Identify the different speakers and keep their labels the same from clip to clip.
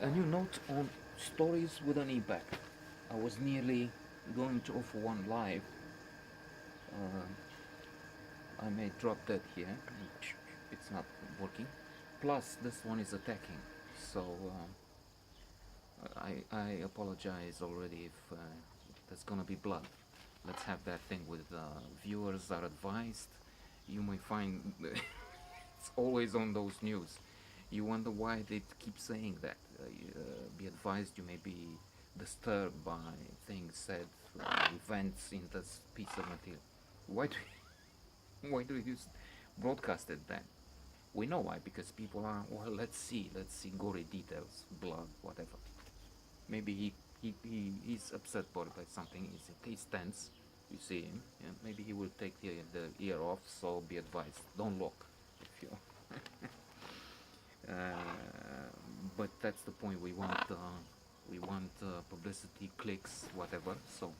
Speaker 1: A new note on stories with an impact. I was nearly going to offer one live. Uh, I may drop that here. It's not working. Plus, this one is attacking. So, I apologize already if there's gonna be blood. Let's have that thing with viewers are advised. You may find it's always on those news. You wonder why they keep saying that. Be advised, you may be disturbed by things said, events in this piece of material. Why do why do you broadcast it then? We know why, because people are, well, let's see gory details, blood, whatever. Maybe he's upset by something. He's tense. You see him. Yeah, maybe he will take the ear off. So be advised. Don't look. If you. uh, but that's the point. We want publicity, clicks, whatever. So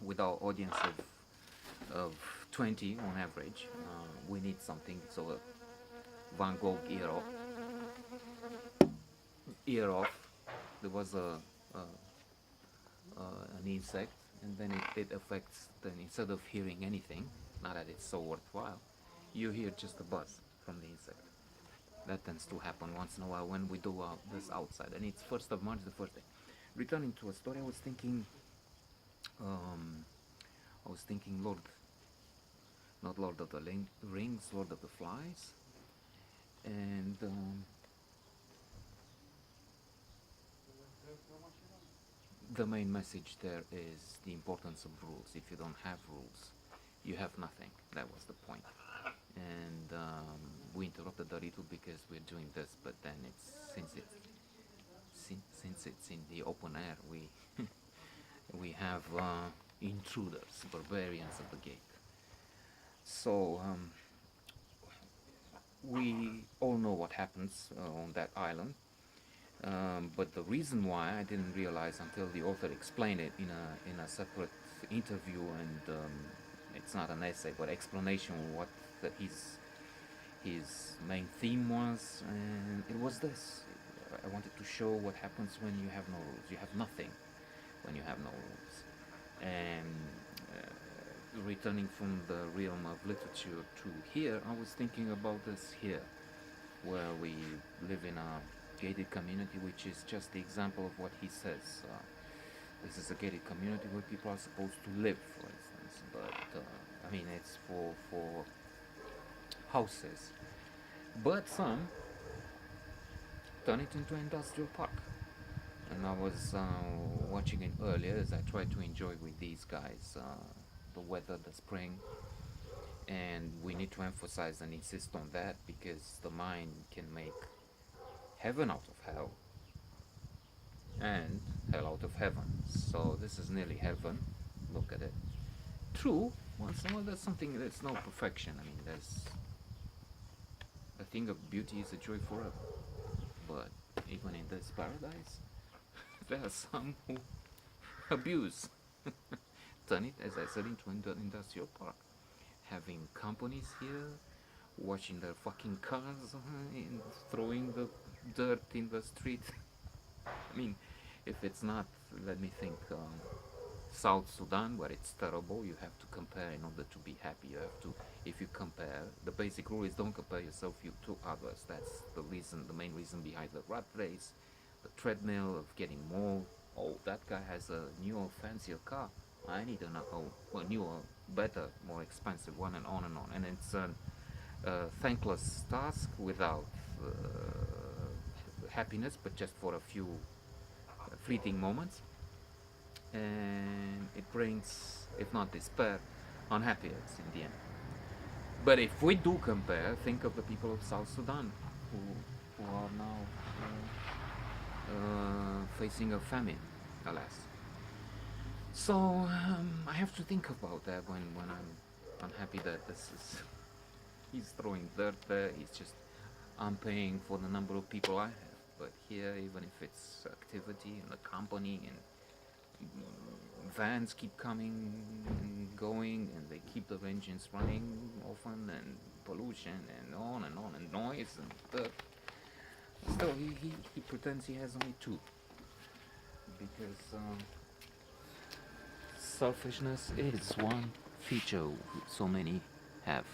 Speaker 1: with our audience of 20 on average, we need something. So Van Gogh ear off. There was a an insect, and then it affects. Then instead of hearing anything, not that it's so worthwhile, you hear just a buzz from the insect. That tends to happen once in a while when we do this outside, and it's 1st of March, the first day. Returning to a story, um, I was thinking, Lord, not Lord of the Rings, Lord of the Flies, and the main message there is the importance of rules. If you don't have rules, you have nothing. That was the point. And we interrupted a little because we're doing this, but then since it's in the open air, we have intruders, barbarians at the gate. So we all know what happens on that island. But the reason why I didn't realize until the author explained it in a separate interview, and it's not an essay but explanation of what his main theme was, and it was this. I wanted to show what happens when you have no rules. You have nothing when you have no rules. And returning from the realm of literature to here, I was thinking about this here, where we live in a gated community, which is just the example of what he says. This is a gated community where people are supposed to live, for instance, but I mean, it's for houses. But some turn it into an industrial park. And I was watching it earlier as I tried to enjoy with these guys the weather, the spring, and we need to emphasize and insist on that because the mind can make heaven out of hell and hell out of heaven. So this is nearly heaven. Look at it. True, once in a while there's something that's no perfection. I mean, there's a thing of beauty is a joy forever. But even in this paradise, there are some who abuse. Turn it, as I said, into an industrial park. Having companies here, washing their fucking cars and throwing the dirt in the street. I mean, if it's not, let me think, South Sudan, where it's terrible, you have to compare in order to be happy. You have to, if you compare, the basic rule is don't compare yourself to others. That's the reason, the main reason behind the rat race, the treadmill of getting more. Oh, that guy has a newer, fancier car. I need a newer, better, more expensive one, and on and on. And it's a thankless task without happiness, but just for a few fleeting moments, and it brings, if not despair, unhappiness in the end. But if we do compare, think of the people of South Sudan who are now facing a famine, alas. So I have to think about that when I'm unhappy that this is he's throwing dirt there. He's just I'm paying for the number of people I have. But here, even if it's activity and the company and vans keep coming and going and they keep the engines running often and pollution and on and noise and dirt. Still, he pretends he has only two because selfishness is one feature so many have.